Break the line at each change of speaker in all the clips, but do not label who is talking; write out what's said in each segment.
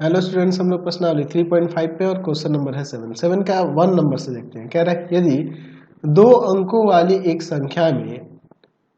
Hello students, हम लोग प्रश्नावली 3.5 पे और क्वेश्चन नंबर है 7 का 1 नंबर से देखते हैं। कह रहा है यदि 2 अंकों वाली एक संख्या में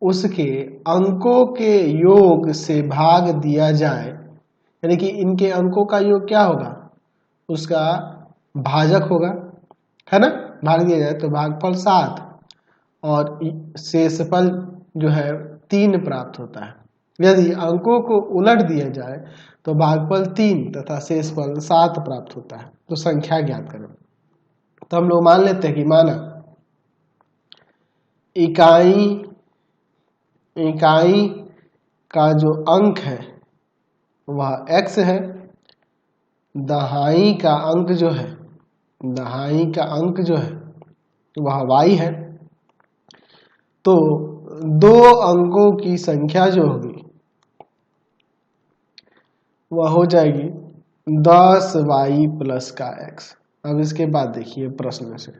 उसके अंकों के योग से भाग दिया जाए, यानी कि इनके अंकों का योग क्या होगा, उसका भाजक होगा, है ना। भाग दिया जाए तो भागफल 7 और शेषफल जो है 3 प्राप्त होता है। यदि अंकों को उलट दिया जाए तो भागफल 3 तथा शेषफल 7 प्राप्त होता है। तो संख्या ज्ञात करें। तो हम लोग मान लेते हैं कि माना इकाई का जो अंक है वह x है, दहाई का अंक जो है वह y है। तो दो अंकों की संख्या जो होगी वह हो जाएगी 10y प्लस का x। अब इसके बाद देखिए प्रश्न से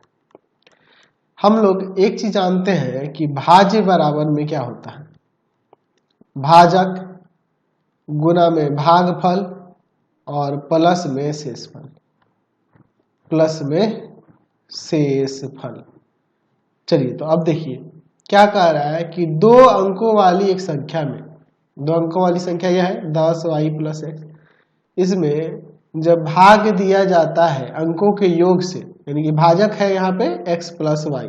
हम लोग एक चीज जानते हैं कि भाज्य बराबर में क्या होता है, भाजक गुना में भागफल और प्लस में शेषफल। चलिए तो अब देखिए क्या कह रहा है कि 2 अंकों वाली एक संख्या में, 2 अंकों वाली संख्या यह है 10y प्लस x। इसमें जब भाग दिया जाता है अंकों के योग से, यानी कि भाजक है यहाँ पे x प्लस वाई,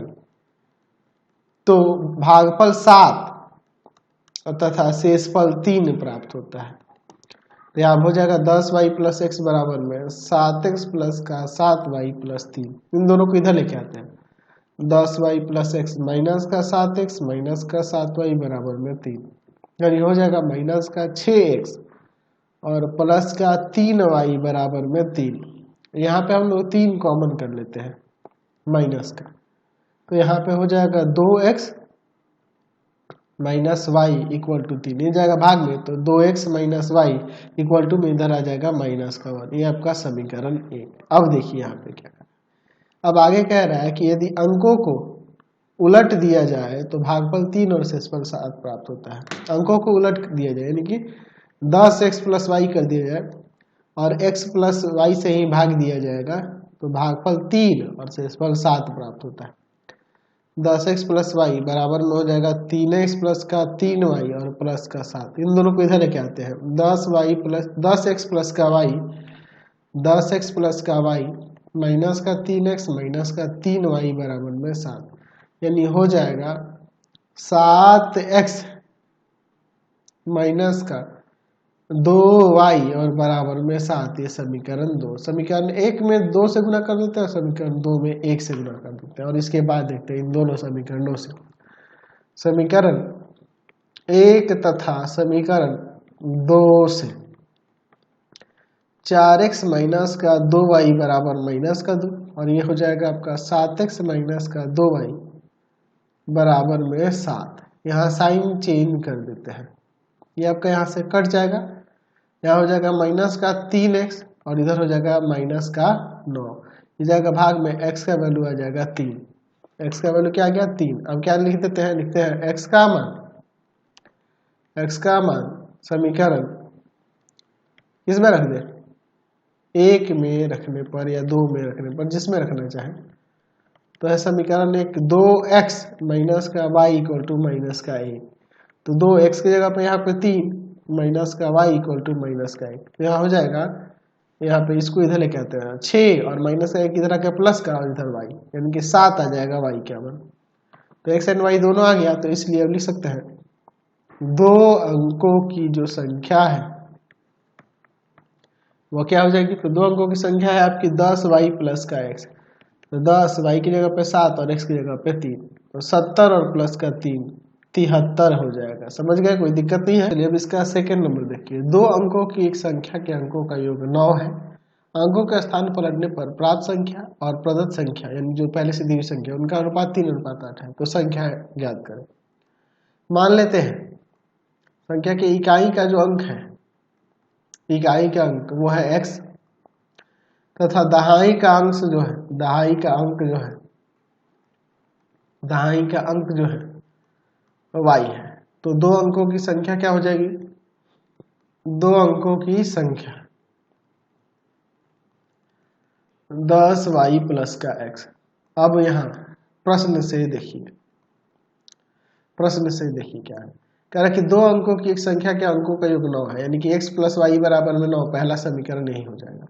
तो भागफल 7 तथा शेषफल 3 प्राप्त होता है। तो यहाँ हो जाएगा 10y प्लस एक्स बराबर में 7x प्लस का 7y प्लस 3। इन दोनों को इधर लेके आते हैं। 10y प्लस एक्स माइनस का 7x माइनस का 7y बराबर में 3, यानी हो जाएगा माइनस का 6x और प्लस का 3y बराबर में 3। यहाँ पे हम लोग 3 कॉमन कर लेते हैं माइनस का, तो यहाँ पे हो जाएगा 2x minus Y equal to 3। ये जाएगा भाग में तो 2x minus Y equal to में इधर आ जाएगा माइनस का 1। ये आपका समीकरण 1। अब देखिए यहाँ पे क्या, अब आगे कह रहा है कि यदि अंकों को उलट दिया जाए तो भागफल 3 और शेषफल 7 प्राप्त होता है। अंकों को उलट दिया जाए यानी कि 10x प्लस वाई कर दिया जाए और x प्लस वाई से ही भाग दिया जाएगा तो भागफल 3 और शेषफल 7 प्राप्त होता है। 10x प्लस वाई बराबर में हो जाएगा 3x प्लस का 3y और प्लस का 7। इन दोनों को इधर लेके आते हैं। 10x प्लस का वाई, 10x प्लस का वाई माइनस का 3x माइनस का 3y बराबर में 7, यानी हो जाएगा 7x माइनस का 2y और बराबर में 7। ये समीकरण 2। समीकरण 1 में 2 से गुना कर देते हैं, समीकरण 2 में 1 से गुना कर देते हैं। और इसके बाद देखते हैं इन दोनों समीकरणों से, समीकरण 1 तथा समीकरण 2 से 4x माइनस का 2y बराबर माइनस का 2 और ये हो जाएगा आपका 7x माइनस का 2y बराबर में 7। यहाँ साइन चेंज कर देते हैं, ये आपका यहाँ से कट जाएगा। यहाँ हो जाएगा माइनस का 3x और इधर हो जाएगा माइनस का 9। इस जाएगा भाग में x का वैल्यू आ जाएगा 3। x का वैल्यू क्या आ गया 3। अब क्या लिख देते हैं, लिखते हैं x का मान समीकरण किसमें रख दे, 1 में रखने पर या 2 में रखने पर, जिसमें रखना चाहे। तो है समीकरण 1 2x माइनस का y इक्वल टू माइनस का 1। तो 2x की जगह पे यहाँ पे 3 माइनस का y इक्वल टू माइनस का 1। तो यहाँ हो जाएगा, यहाँ पे इसको इधर लेके आते हैं 6 और माइनस का 1 इधर आके प्लस का और इधर y, यानी कि 7 आ जाएगा y क्या मान। तो x एंड y दोनों आ गया, तो इसलिए अब लिख सकते हैं 2 अंकों की जो संख्या है वो क्या हो जाएगी। तो 2 अंकों की संख्या है आपकी 10y प्लस का x। तो 10y की जगह पे 7 और x की जगह पे 3, तो 70 और प्लस का 3 73 हो जाएगा। समझ गए, कोई दिक्कत नहीं है। चलिए अब इसका सेकंड नंबर देखिए। 2 अंकों की एक संख्या के अंकों का योग 9 है। अंकों का स्थान पलटने पर प्राप्त संख्या और प्रदत्त संख्या यानी जो पहले से दी हुई संख्या उनका अनुपात 3:8 है। तो संख्या ज्ञात करें। मान लेते हैं संख्या के इकाई का जो अंक है, इकाई का अंक वो है x तथा दहाई का अंक जो है, दहाई का अंक जो है y है। तो 2 अंकों की संख्या क्या हो जाएगी, 2 अंकों की संख्या 10y प्लस का x। अब यहाँ प्रश्न से देखिए क्या है। कह रहा है कि दो अंकों की एक संख्या के अंकों का योग 9 है, यानी कि x प्लस वाई बराबर में 9, पहला समीकरण नहीं हो जाएगा।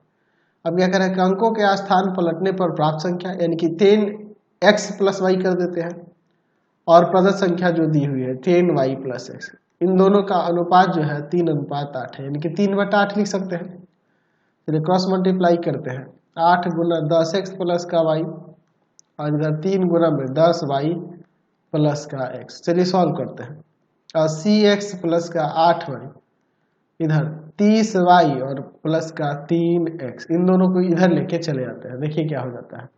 अब क्या कह रहा है कि अंकों के स्थान पलटने पर प्राप्त संख्या, यानी कि 10x प्लस वाई कर देते हैं, और प्रदत्त संख्या जो दी हुई है 10y प्लस x, इन दोनों का अनुपात जो है 3:8 है, यानी कि 3/8 लिख सकते हैं। चलिए क्रॉस मल्टीप्लाई करते हैं, 8 गुना 10x प्लस का y और इधर 3 गुना में 10y प्लस का x। चलिए सॉल्व करते हैं। 80x प्लस का 8y, इधर 30y और प्लस का 3x, इन दोनों को इधर लेके चले जाते हैं। देखिए क्या हो जाता है।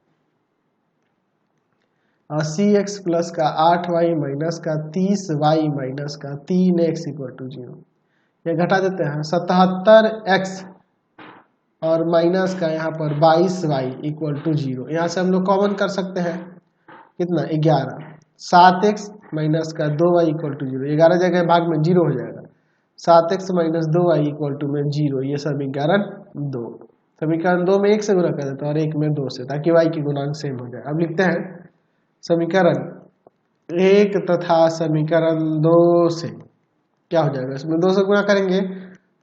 80x प्लस का 8y माइनस का 30y माइनस का 3x इक्वल टू 0। ये घटा देते हैं, 77x और माइनस का यहाँ पर 22y इक्वल टू 0। यहाँ से हम लोग कॉमन कर सकते हैं, कितना 11। 7x माइनस का 2y इक्वल टू 0, 11 जगह भाग में 0 हो जाएगा। 7x minus 2y equal to में 0, ये समीकरण 2। समीकरण 2 में 1 से गुणा कर देते हैं और 1 में 2 से, ताकि y की गुणांक सेम हो जाए। अब लिखते हैं समीकरण 1 तथा समीकरण 2 से क्या हो जाएगा, इसमें 2 से गुणा करेंगे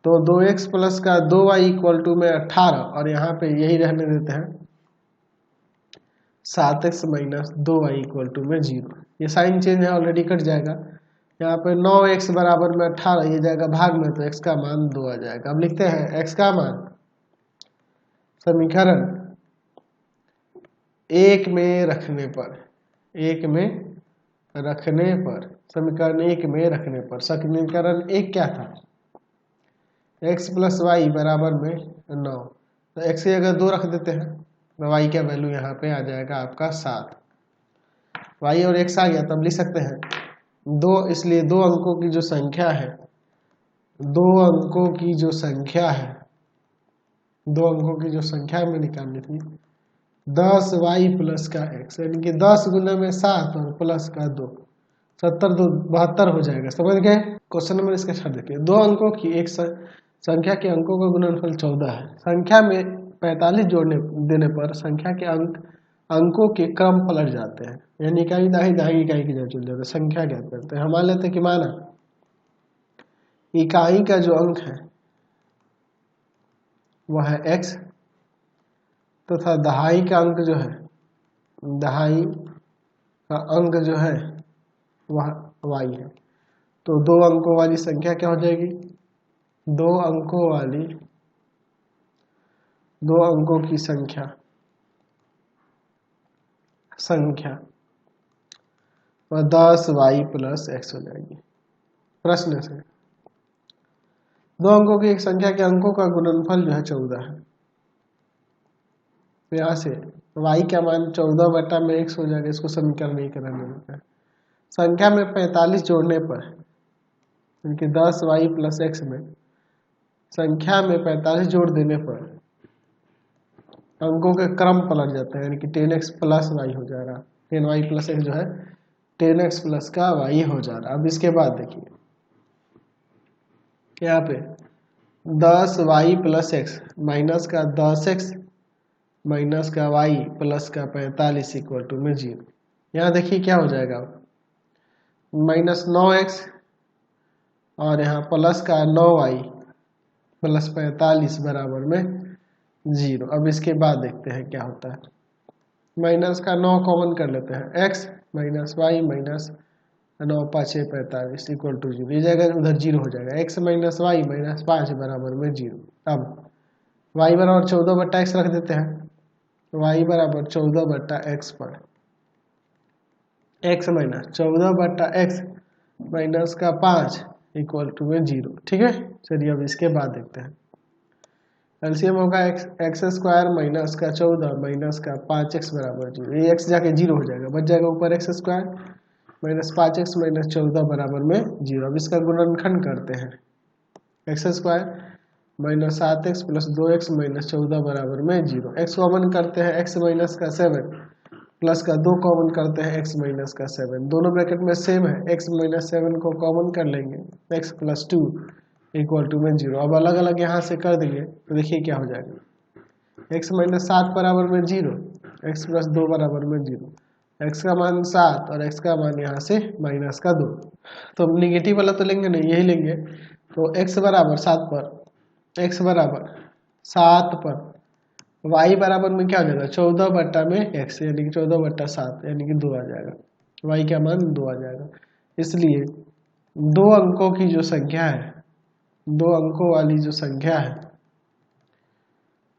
तो 2x प्लस का 2y इक्वल टू में 18, और यहाँ पे यही रहने देते हैं 7x minus 2y equal to में 0। ये साइन चेंज है, ऑलरेडी कट जाएगा। यहाँ पे 9x बराबर में 18, ये जाएगा भाग में तो x का मान 2 आ जाएगा। अब लिखते हैं x का मान समीकरण 1 में रखने पर, समीकरण 1 में रखने पर, समीकरण 1 क्या था, x प्लस वाई बराबर में 9, तो x की जगह 2 रख देते हैं तो y का वैल्यू यहाँ पे आ जाएगा आपका 7। y और x आ गया, तब लिख सकते हैं 2, इसलिए दो अंकों की जो संख्या है, हमें निकालनी थी 10y प्लस का x, यानी कि 10 गुना में 7 और प्लस का 2, 70 2 72 हो जाएगा। समझ गए। क्वेश्चन नंबर इसका 6 देखिए। दो अंकों की एक संख्या के अंकों का गुणनफल 14 है। संख्या में 45 जोड़ने देने पर संख्या के अंकों के क्रम पलट जाते हैं, यानी इकाई दाही इकाई की जगह चल जाते हैं। संख्या क्या करते हैं, हम मान लेते हैं कि माना इकाई का जो अंक है वह है x, तथा दहाई का अंक जो है, वह y है। तो दो अंकों वाली संख्या क्या हो जाएगी, दो अंकों की संख्या वह 10y प्लस x हो जाएगी। प्रश्न से दो अंकों की एक संख्या के अंकों का गुणनफल जो है 14 है, तो यहाँ से y का मान 14 बटा में x हो जाएगा। इसको समीकरण नहीं करना होता है। संख्या में 45 जोड़ने पर, क्योंकि 10y प्लस x में संख्या में 45 जोड़ देने पर अंकों के क्रम पलट जाते हैं, यानी कि 10x प्लस y हो जा रहा, 10y प्लस x जो है 10x प्लस का y हो जा रहा। अब इसके बाद देखिए यहाँ पे 10y प्लस x माइनस का 10x माइनस का y प्लस का 45 इक्वल टू में 0। यहाँ देखिए क्या हो जाएगा, माइनस 9x और यहाँ प्लस का 9y प्लस 45 बराबर में 0। अब इसके बाद देखते हैं क्या होता है। माइनस का 9 कॉमन कर लेते हैं, x minus y minus 9 5 45 equal to 0। ये जाएगा उधर 0 हो जाएगा। x माइनस वाई माइनस 5 बराबर में 0। अब y बराबर 14 बट्टा x रख देते हैं, y बराबर 14 बट्टा x पर x माइनस 14 बट्टा x माइनस का 5 इक्वल टू में 0। ठीक है। चलिए अब इसके बाद देखते हैं। एलसीएम होगा एक्स स्क्वायर माइनस का 14 माइनस का 5x बराबर 0। ये x जाके 0 हो जाएगा, बच जाएगा ऊपर x square minus 5x minus 14 बराबर में 0। अब इसका गुणनखंड करते हैं, x square minus 7x plus 2x minus 14 बराबर में 0। x कॉमन करते हैं, x माइनस का 7 प्लस का 2 कॉमन करते हैं, x माइनस का 7, दोनों ब्रैकेट में सेम है। x माइनस 7 को कॉमन कर लेंगे, x प्लस 2 इक्वल टू में 0। अब अलग अलग यहाँ से कर देंगे तो देखिए क्या हो जाएगा, x माइनस 7 बराबर में 0, x प्लस 2 बराबर में 0, x का मान 7 और x का मान यहाँ से माइनस का 2। तो हम निगेटिव वाला तो लेंगे नहीं, यही लेंगे। तो x बराबर 7 पर, x बराबर 7 पर y बराबर में क्या हो जाएगा 14 बट्टा में x, यानी कि 14 बट्टा 7 यानी कि 2 आ जाएगा। y का मान 2 आ जाएगा। इसलिए 2 अंकों की जो संख्या है, 2 अंकों वाली जो संख्या है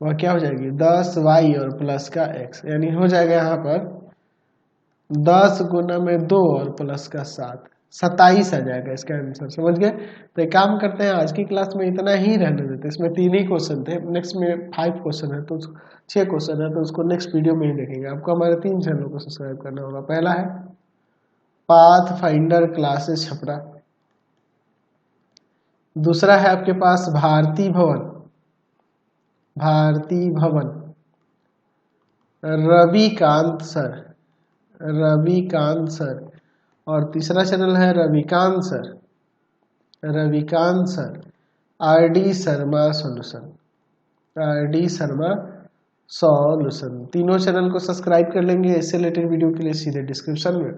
वह क्या हो जाएगी 10y और प्लस का x, यानी हो जाएगा यहाँ पर 10 गुना में 2 और प्लस का 7, 27 आ जाएगा इसका आंसर। समझ गए? तो एक काम करते हैं, आज की क्लास में इतना ही रहने देते हैं। इसमें 3 ही क्वेश्चन थे, नेक्स्ट में 5 क्वेश्चन है, तो 6 क्वेश्चन है, तो उसको नेक्स्ट वीडियो में ही देखेंगे। आपको हमारे 3 चैनल को सब्सक्राइब करना होगा। पहला है पाथ फाइंडर क्लासेस छपरा, दूसरा है आपके पास भारती भवन, भारती भवन, रविकांत सर, रविकांत सर, और तीसरा चैनल है Ravikant sir, Ravikant sir, RD Sharma solution, RD Sharma solution. तीनों चैनल को सब्सक्राइब कर लेंगे। इससे रिलेटेड वीडियो के लिए सीधे डिस्क्रिप्शन में,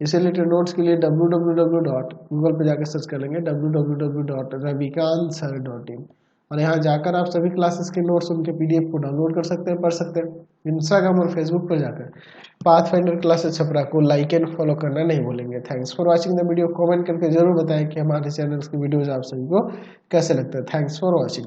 इससे रिलेटेड नोट्स के लिए www. पे जाकर सर्च कर लेंगे www.ravikansir.in, और यहाँ जाकर आप सभी क्लासेस के नोट्स उनके PDF को डाउनलोड कर सकते हैं, पढ़ सकते हैं। इंस्टाग्राम और फेसबुक पर जाकर पाथ फाइंडर क्लासेस छपरा को लाइक एंड फॉलो करना नहीं भूलेंगे। Thanks for watching the video. Comment करके जरूर बताएं कि हमारे चैनल की वीडियोज आप सभी को कैसे लगते हैं। Thanks for watching.